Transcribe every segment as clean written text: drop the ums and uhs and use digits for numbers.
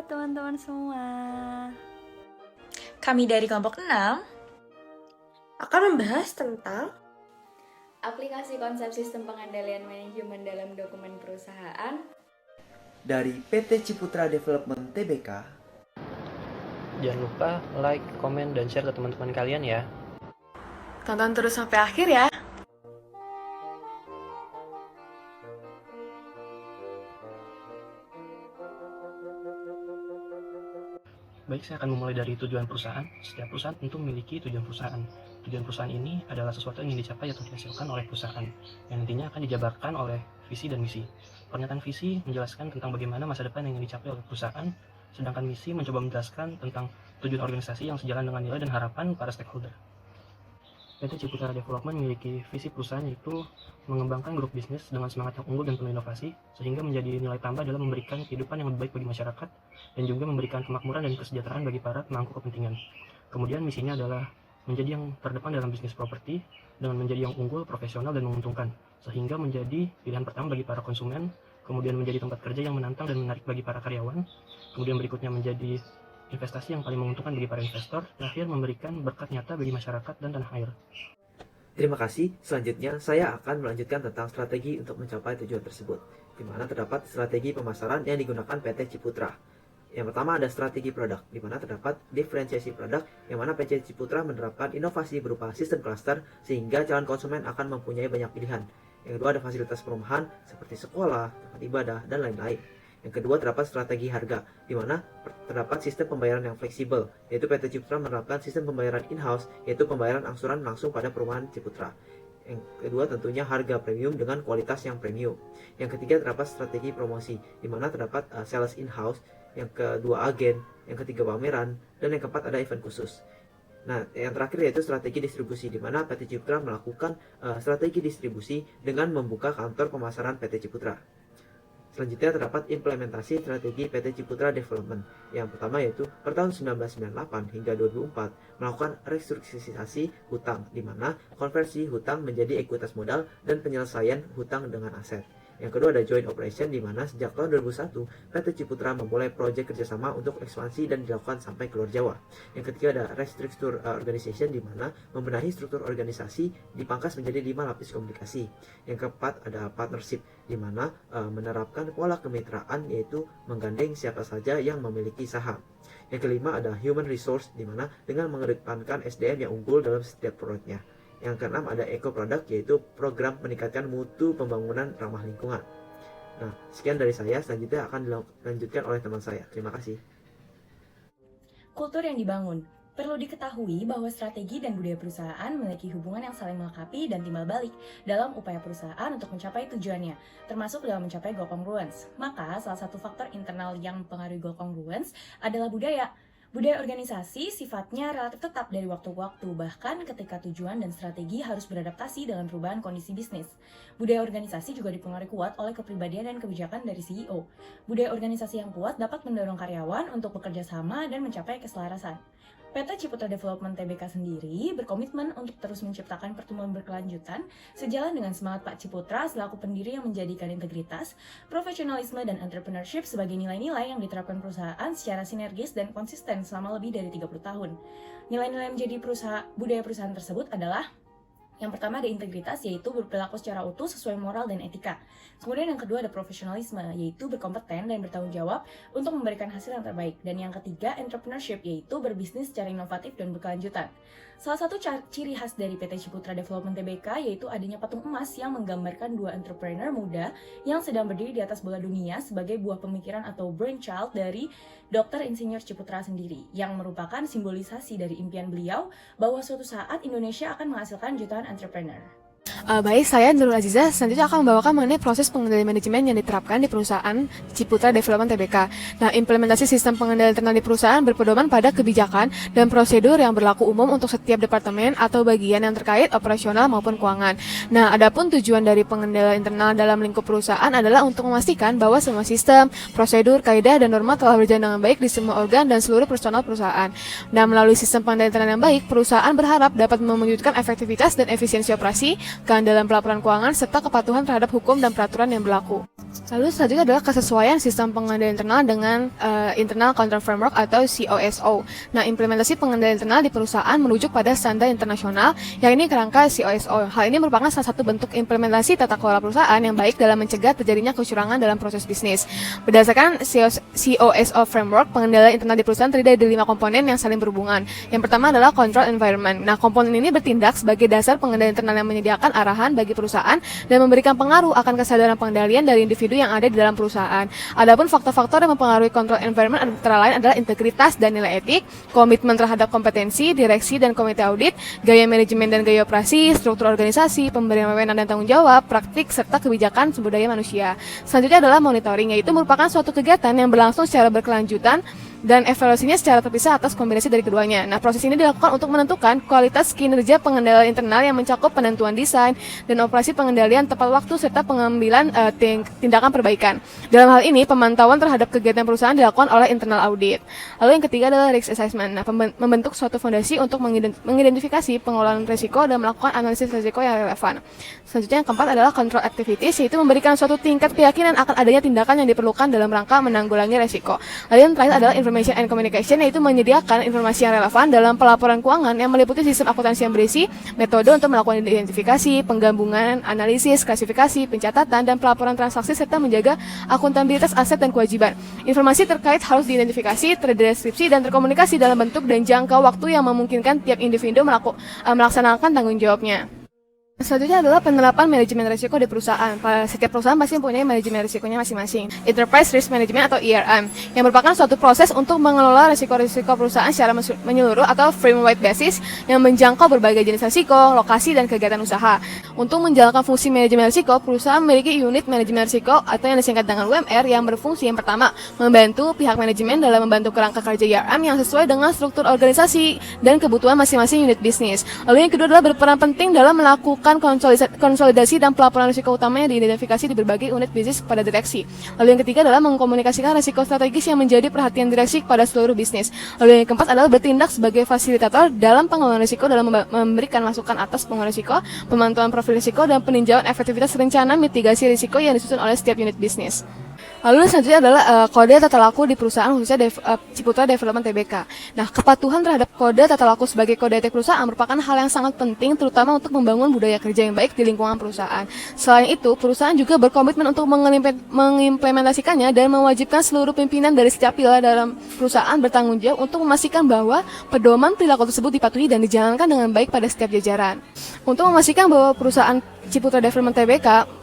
teman-teman semua. Kami dari kelompok 6 akan membahas tentang aplikasi konsep sistem pengendalian manajemen dalam dokumen perusahaan dari PT Ciputra Development Tbk. Jangan lupa like, komen, dan share ke teman-teman kalian ya. Tonton terus sampai akhir ya. Baik, saya akan memulai dari tujuan perusahaan. Setiap perusahaan tentu memiliki tujuan perusahaan. Tujuan perusahaan ini adalah sesuatu yang ingin dicapai atau dihasilkan oleh perusahaan, yang nantinya akan dijabarkan oleh visi dan misi. Pernyataan visi menjelaskan tentang bagaimana masa depan yang ingin dicapai oleh perusahaan, sedangkan misi mencoba menjelaskan tentang tujuan organisasi yang sejalan dengan nilai dan harapan para stakeholder. PT Ciputra Development memiliki visi perusahaan yaitu mengembangkan grup bisnis dengan semangat yang unggul dan penuh inovasi, sehingga menjadi nilai tambah dalam memberikan kehidupan yang lebih baik bagi masyarakat, dan juga memberikan kemakmuran dan kesejahteraan bagi para pemangku kepentingan. Kemudian misinya adalah menjadi yang terdepan dalam bisnis properti, dengan menjadi yang unggul, profesional, dan menguntungkan, sehingga menjadi pilihan pertama bagi para konsumen, kemudian menjadi tempat kerja yang menantang dan menarik bagi para karyawan, kemudian berikutnya menjadi investasi yang paling menguntungkan bagi para investor, terakhir memberikan berkat nyata bagi masyarakat dan tanah air. Terima kasih. Selanjutnya, saya akan melanjutkan tentang strategi untuk mencapai tujuan tersebut, di mana terdapat strategi pemasaran yang digunakan PT Ciputra. Yang pertama ada strategi produk, di mana terdapat diferensiasi produk, yang mana PT Ciputra menerapkan inovasi berupa sistem cluster, sehingga calon konsumen akan mempunyai banyak pilihan. Yang kedua ada fasilitas perumahan, seperti sekolah, tempat ibadah, dan lain-lain. Yang kedua terdapat strategi harga, di mana terdapat sistem pembayaran yang fleksibel, yaitu PT Ciputra menerapkan sistem pembayaran in-house, yaitu pembayaran angsuran langsung pada perumahan Ciputra. Yang kedua tentunya harga premium dengan kualitas yang premium. Yang ketiga terdapat strategi promosi, di mana terdapat sales in-house, yang kedua agen, yang ketiga pameran, dan yang keempat ada event khusus. Nah, yang terakhir yaitu strategi distribusi, di mana PT Ciputra melakukan strategi distribusi dengan membuka kantor pemasaran PT Ciputra. Selanjutnya terdapat implementasi strategi PT Ciputra Development. Yang pertama yaitu per tahun 1998 hingga 2004 melakukan restrukturisasi hutang, di mana konversi hutang menjadi ekuitas modal dan penyelesaian hutang dengan aset. Yang kedua ada joint operation, di mana sejak tahun 2001 PT Ciputra memulai proyek kerjasama untuk ekspansi dan dilakukan sampai keluar Jawa. Yang ketiga ada restructure organization, di mana membenahi struktur organisasi dipangkas menjadi 5 lapis komunikasi. Yang keempat ada partnership, di mana menerapkan pola kemitraan, yaitu menggandeng siapa saja yang memiliki saham. Yang kelima ada human resource, di mana dengan mengedepankan SDM yang unggul dalam setiap proyeknya. Yang keenam ada eco product, yaitu program meningkatkan mutu pembangunan ramah lingkungan. Nah, sekian dari saya, selanjutnya akan dilanjutkan oleh teman saya. Terima kasih. Kultur yang dibangun. Perlu diketahui bahwa strategi dan budaya perusahaan memiliki hubungan yang saling melengkapi dan timbal balik dalam upaya perusahaan untuk mencapai tujuannya, termasuk dalam mencapai goal congruence. Maka, salah satu faktor internal yang mempengaruhi goal congruence adalah budaya. Budaya organisasi sifatnya relatif tetap dari waktu ke waktu, bahkan ketika tujuan dan strategi harus beradaptasi dengan perubahan kondisi bisnis. Budaya organisasi juga dipengaruhi kuat oleh kepribadian dan kebijakan dari CEO. Budaya organisasi yang kuat dapat mendorong karyawan untuk bekerja sama dan mencapai keselarasan. PT Ciputra Development Tbk sendiri berkomitmen untuk terus menciptakan pertumbuhan berkelanjutan sejalan dengan semangat Pak Ciputra selaku pendiri yang menjadikan integritas, profesionalisme, dan entrepreneurship sebagai nilai-nilai yang diterapkan perusahaan secara sinergis dan konsisten selama lebih dari 30 tahun. Nilai-nilai yang menjadi budaya perusahaan tersebut adalah: yang pertama ada integritas, yaitu berperilaku secara utuh sesuai moral dan etika. Kemudian yang kedua ada profesionalisme, yaitu berkompeten dan bertanggung jawab untuk memberikan hasil yang terbaik. Dan yang ketiga entrepreneurship, yaitu berbisnis secara inovatif dan berkelanjutan. Salah satu ciri khas dari PT Ciputra Development Tbk yaitu adanya patung emas yang menggambarkan dua entrepreneur muda yang sedang berdiri di atas bola dunia sebagai buah pemikiran atau brainchild dari Dr. Insinyur Ciputra sendiri, yang merupakan simbolisasi dari impian beliau bahwa suatu saat Indonesia akan menghasilkan jutaan entrepreneur. Baik, saya Nurul Aziza selanjutnya akan membawakan mengenai proses pengendalian manajemen yang diterapkan di perusahaan Ciputra Development Tbk. Nah, implementasi sistem pengendalian internal di perusahaan berpedoman pada kebijakan dan prosedur yang berlaku umum untuk setiap departemen atau bagian yang terkait operasional maupun keuangan. Nah, adapun tujuan dari pengendalian internal dalam lingkup perusahaan adalah untuk memastikan bahwa semua sistem, prosedur, kaidah, dan norma telah berjalan dengan baik di semua organ dan seluruh personal perusahaan. Nah, melalui sistem pengendalian internal yang baik, perusahaan berharap dapat mewujudkan efektivitas dan efisiensi operasi keandalan pelaporan keuangan, serta kepatuhan terhadap hukum dan peraturan yang berlaku. Lalu selanjutnya adalah kesesuaian sistem pengendalian internal dengan Internal Control Framework atau COSO. Nah, implementasi pengendalian internal di perusahaan merujuk pada standar internasional yang ini kerangka COSO. Hal ini merupakan salah satu bentuk implementasi tata kelola perusahaan yang baik dalam mencegah terjadinya kecurangan dalam proses bisnis. Berdasarkan COSO Framework, pengendalian internal di perusahaan terdiri dari 5 komponen yang saling berhubungan. Yang pertama adalah control environment. Nah, komponen ini bertindak sebagai dasar pengendalian internal yang menyediakan arahan bagi perusahaan dan memberikan pengaruh akan kesadaran pengendalian dari individu yang ada di dalam perusahaan. Adapun faktor-faktor yang mempengaruhi control environment antara lain adalah integritas dan nilai etik, komitmen terhadap kompetensi, direksi dan komite audit, gaya manajemen dan gaya operasi, struktur organisasi, pemberian wewenang dan tanggung jawab, praktik serta kebijakan sumber daya manusia. Selanjutnya adalah monitoring, yaitu merupakan suatu kegiatan yang berlangsung secara berkelanjutan dan evaluasinya secara terpisah atas kombinasi dari keduanya. Nah, proses ini dilakukan untuk menentukan kualitas kinerja pengendalian internal yang mencakup penentuan desain dan operasi pengendalian tepat waktu serta pengambilan tindakan perbaikan. Dalam hal ini, pemantauan terhadap kegiatan perusahaan dilakukan oleh internal audit. Lalu yang ketiga adalah risk assessment. Nah, membentuk suatu fondasi untuk mengidentifikasi pengelolaan risiko dan melakukan analisis risiko yang relevan. Selanjutnya yang keempat adalah control activities, yaitu memberikan suatu tingkat keyakinan akan adanya tindakan yang diperlukan dalam rangka menanggulangi risiko. Lalu yang terakhir adalah information and communication, yaitu menyediakan informasi yang relevan dalam pelaporan keuangan yang meliputi sistem akuntansi yang berisi metode untuk melakukan identifikasi, penggabungan, analisis, klasifikasi, pencatatan, dan pelaporan transaksi serta menjaga akuntabilitas aset dan kewajiban. Informasi terkait harus diidentifikasi, terdeskripsi, dan terkomunikasi dalam bentuk dan jangka waktu yang memungkinkan tiap individu melaksanakan tanggung jawabnya. Selanjutnya adalah penerapan manajemen risiko di perusahaan. Setiap perusahaan pasti mempunyai manajemen risikonya masing-masing. Enterprise Risk Management atau ERM, yang merupakan suatu proses untuk mengelola risiko-risiko perusahaan secara menyeluruh atau firm-wide basis yang menjangkau berbagai jenis risiko, lokasi, dan kegiatan usaha. Untuk menjalankan fungsi manajemen risiko, perusahaan memiliki unit manajemen risiko atau yang disingkat dengan UMR yang berfungsi yang pertama, membantu pihak manajemen dalam membantu kerangka kerja ERM yang sesuai dengan struktur organisasi dan kebutuhan masing-masing unit bisnis. Lalu yang kedua adalah berperan penting dalam melakukan konsolidasi dan pelaporan risiko utamanya diidentifikasi di berbagai unit bisnis kepada direksi. Lalu yang ketiga adalah mengkomunikasikan risiko strategis yang menjadi perhatian direksi kepada seluruh bisnis. Lalu yang keempat adalah bertindak sebagai fasilitator dalam pengelolaan risiko dalam memberikan masukan atas pengelolaan risiko, pemantauan profil risiko, dan peninjauan efektivitas rencana mitigasi risiko yang disusun oleh setiap unit bisnis. Lalu selanjutnya adalah kode tata laku di perusahaan, khususnya Ciputra Development Tbk. Nah, kepatuhan terhadap kode tata laku sebagai kode etik perusahaan merupakan hal yang sangat penting, terutama untuk membangun budaya kerja yang baik di lingkungan perusahaan. Selain itu, perusahaan juga berkomitmen untuk mengimplementasikannya dan mewajibkan seluruh pimpinan dari setiap pilar dalam perusahaan bertanggung jawab untuk memastikan bahwa pedoman perilaku tersebut dipatuhi dan dijalankan dengan baik pada setiap jajaran. Untuk memastikan bahwa perusahaan Ciputra Development Tbk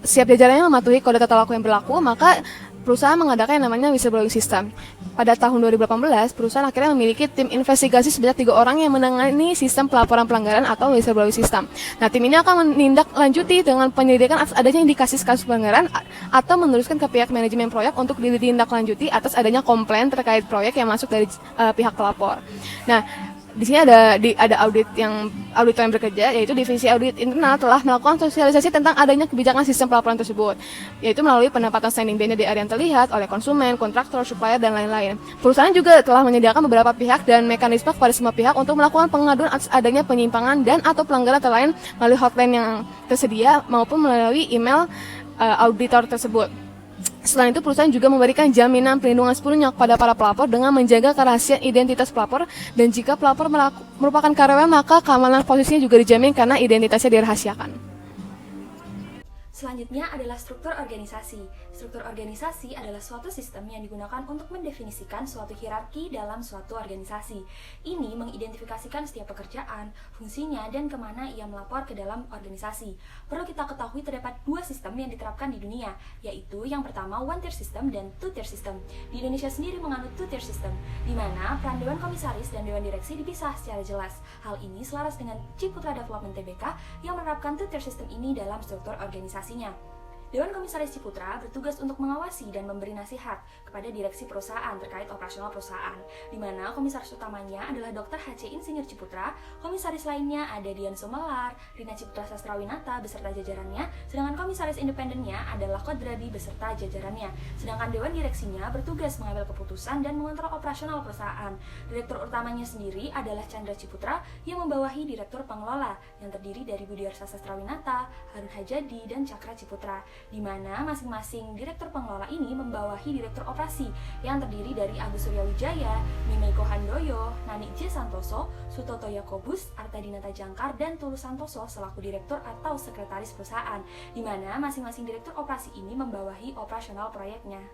setiap jajarannya mematuhi kode tata laku yang berlaku, maka perusahaan mengadakan yang namanya whistleblowing system. Pada tahun 2018, perusahaan akhirnya memiliki tim investigasi sebanyak 3 orang yang menangani sistem pelaporan pelanggaran atau whistleblowing system. Nah, tim ini akan menindaklanjuti dengan penyelidikan atas adanya indikasi kasus pelanggaran atau meneruskan ke pihak manajemen proyek untuk ditindaklanjuti atas adanya komplain terkait proyek yang masuk dari pihak pelapor. Nah, di sini ada auditor yang bekerja, yaitu divisi audit internal telah melakukan sosialisasi tentang adanya kebijakan sistem pelaporan tersebut, yaitu melalui penempatan standing band di area yang terlihat oleh konsumen, kontraktor, supplier, dan lain-lain. Perusahaan juga telah menyediakan beberapa pihak dan mekanisme kepada semua pihak untuk melakukan pengaduan atas adanya penyimpangan dan atau pelanggaran terlain melalui hotline yang tersedia maupun melalui email auditor tersebut. Selain itu, perusahaan juga memberikan jaminan perlindungan sepenuhnya kepada para pelapor dengan menjaga kerahasiaan identitas pelapor, dan jika pelapor merupakan karyawan maka keamanan posisinya juga dijamin karena identitasnya dirahasiakan. Selanjutnya adalah struktur organisasi. Struktur organisasi adalah suatu sistem yang digunakan untuk mendefinisikan suatu hierarki dalam suatu organisasi. Ini mengidentifikasikan setiap pekerjaan, fungsinya, dan kemana ia melapor ke dalam organisasi. Perlu kita ketahui terdapat 2 sistem yang diterapkan di dunia, yaitu yang pertama one-tier system dan two-tier system. Di Indonesia sendiri menganut two-tier system, di mana peran Dewan Komisaris dan Dewan Direksi dipisah secara jelas. Hal ini selaras dengan Ciputra Development Tbk yang menerapkan two-tier system ini dalam struktur organisasi. Dewan Komisaris Ciputra bertugas untuk mengawasi dan memberi nasihat kepada direksi perusahaan terkait operasional perusahaan, di mana komisaris utamanya adalah Dr. H.C. Insinyur Ciputra, komisaris lainnya ada Dian Sumelar, Rina Ciputra Sastrawinata beserta jajarannya, sedangkan komisaris independennya adalah Kodradi beserta jajarannya. Sedangkan Dewan Direksinya bertugas mengambil keputusan dan mengontrol operasional perusahaan. Direktur utamanya sendiri adalah Chandra Ciputra yang membawahi Direktur Pengelola yang terdiri dari Budiarsa Sastrawinata, Harun Hajadi, dan Cakra Ciputra, di mana masing-masing Direktur Pengelola ini membawahi Direktur Operasi yang terdiri dari Agus Suryawijaya, Mimeko Handoyo, Nani J. Santoso, Sutoto Yakobus, Artadinata Jangkar, dan Tulus Santoso selaku Direktur atau Sekretaris Perusahaan, di mana masing-masing Direktur Operasi ini membawahi operasional proyeknya.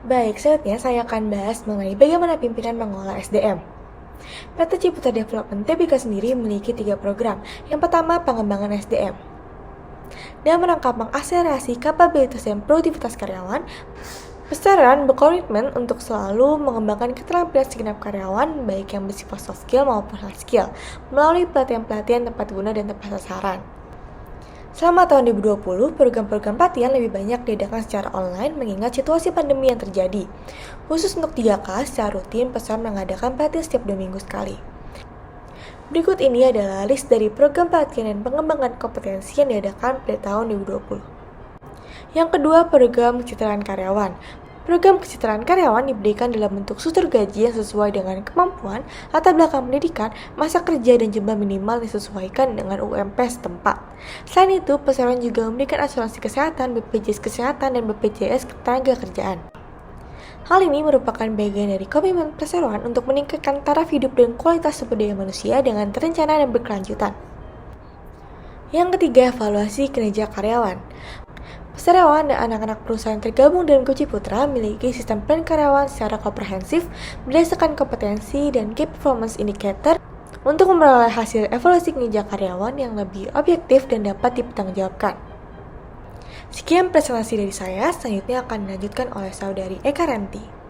Baik, selanjutnya saya akan bahas mengenai bagaimana pimpinan mengelola SDM. PT Ciputra Development Tbk sendiri memiliki 3 program. Yang pertama, pengembangan SDM. Dan merangkap mengakselerasi kapabilitas dan produktivitas karyawan, perusahaan berkomitmen untuk selalu mengembangkan keterampilan segenap karyawan, baik yang bersifat soft skill maupun hard skill, melalui pelatihan-pelatihan tepat guna dan tepat sasaran. Selama tahun 2020, program-program pelatihan lebih banyak diadakan secara online mengingat situasi pandemi yang terjadi. Khusus untuk 3K, secara rutin perusahaan mengadakan pelatihan setiap 2 minggu sekali. Berikut ini adalah list dari program pelatihan dan pengembangan kompetensi yang diadakan pada tahun 2020. Yang kedua, program kesejahteraan karyawan. Program kesejahteraan karyawan diberikan dalam bentuk struktur gaji yang sesuai dengan kemampuan, latar belakang pendidikan, masa kerja, dan jumlah minimal disesuaikan dengan UMP setempat. Selain itu, perusahaan juga memberikan asuransi kesehatan, BPJS Kesehatan, dan BPJS Ketenagakerjaan. Hal ini merupakan bagian dari komitmen perseroan untuk meningkatkan taraf hidup dan kualitas sumber daya manusia dengan terencana dan berkelanjutan. Yang ketiga, evaluasi kinerja karyawan. Perseroan dan anak-anak perusahaan tergabung dalam Grup Ciputra memiliki sistem plan karyawan secara komprehensif berdasarkan kompetensi dan key performance indicator untuk memperoleh hasil evaluasi kinerja karyawan yang lebih objektif dan dapat dipertanggungjawabkan. Sekian presentasi dari saya, selanjutnya akan dilanjutkan oleh saudari Eka Renti.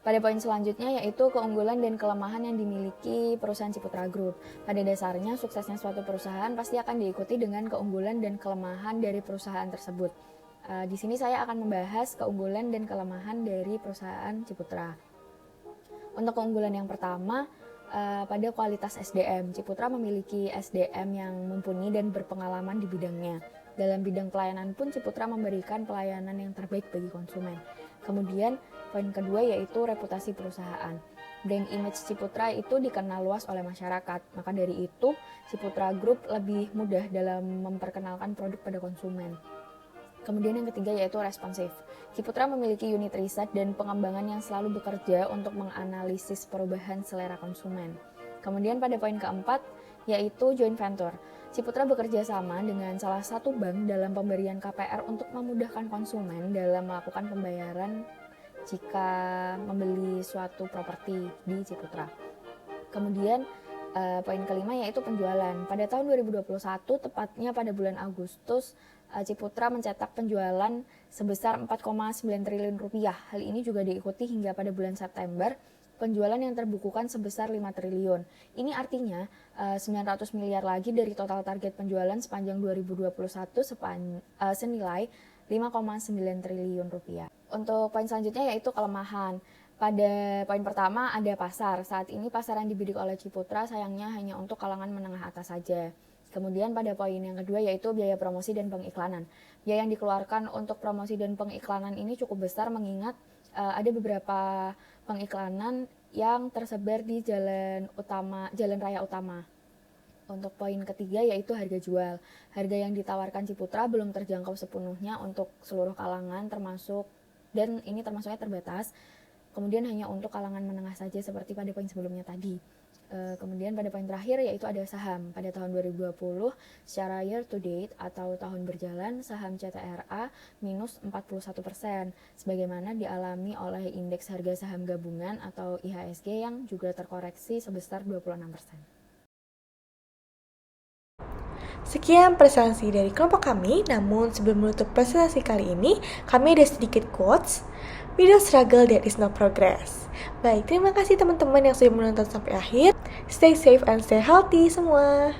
Pada poin selanjutnya yaitu keunggulan dan kelemahan yang dimiliki perusahaan Ciputra Group. Pada dasarnya, suksesnya suatu perusahaan pasti akan diikuti dengan keunggulan dan kelemahan dari perusahaan tersebut. Di sini saya akan membahas keunggulan dan kelemahan dari perusahaan Ciputra. Untuk keunggulan yang pertama, pada kualitas SDM. Ciputra memiliki SDM yang mumpuni dan berpengalaman di bidangnya. Dalam bidang pelayanan pun Ciputra memberikan pelayanan yang terbaik bagi konsumen. Kemudian poin kedua yaitu reputasi perusahaan. Brand image Ciputra itu dikenal luas oleh masyarakat. Maka dari itu Ciputra Group lebih mudah dalam memperkenalkan produk pada konsumen. Kemudian yang ketiga yaitu responsif. Ciputra memiliki unit riset dan pengembangan yang selalu bekerja untuk menganalisis perubahan selera konsumen. Kemudian pada poin keempat yaitu joint venture. Ciputra bekerja sama dengan salah satu bank dalam pemberian KPR untuk memudahkan konsumen dalam melakukan pembayaran jika membeli suatu properti di Ciputra. Kemudian poin kelima yaitu penjualan. Pada tahun 2021, tepatnya pada bulan Agustus, Ciputra mencetak penjualan sebesar 4,9 triliun rupiah. Hal ini juga diikuti hingga pada bulan September, penjualan yang terbukukan sebesar 5 triliun. Ini artinya 900 miliar lagi dari total target penjualan sepanjang 2021 senilai 5,9 triliun rupiah. Untuk poin selanjutnya yaitu kelemahan. Pada poin pertama ada pasar. Saat ini pasar yang dibidik oleh Ciputra sayangnya hanya untuk kalangan menengah atas saja. Kemudian pada poin yang kedua yaitu biaya promosi dan pengiklanan. Biaya yang dikeluarkan untuk promosi dan pengiklanan ini cukup besar mengingat ada beberapa pengiklanan yang tersebar di jalan raya utama. Untuk poin ketiga yaitu harga jual. Harga yang ditawarkan Ciputra belum terjangkau sepenuhnya untuk seluruh kalangan dan ini termasuknya terbatas. Kemudian hanya untuk kalangan menengah saja seperti pada poin sebelumnya tadi. Kemudian pada poin terakhir yaitu ada saham. Pada tahun 2020 secara year to date atau tahun berjalan saham CTRA minus 41%, sebagaimana dialami oleh indeks harga saham gabungan atau IHSG yang juga terkoreksi sebesar 26%. Sekian presentasi dari kelompok kami, namun sebelum menutup presentasi kali ini, kami ada sedikit quotes. We don't struggle, there is no progress. Baik, terima kasih teman-teman yang sudah menonton sampai akhir. Stay safe and stay healthy semua.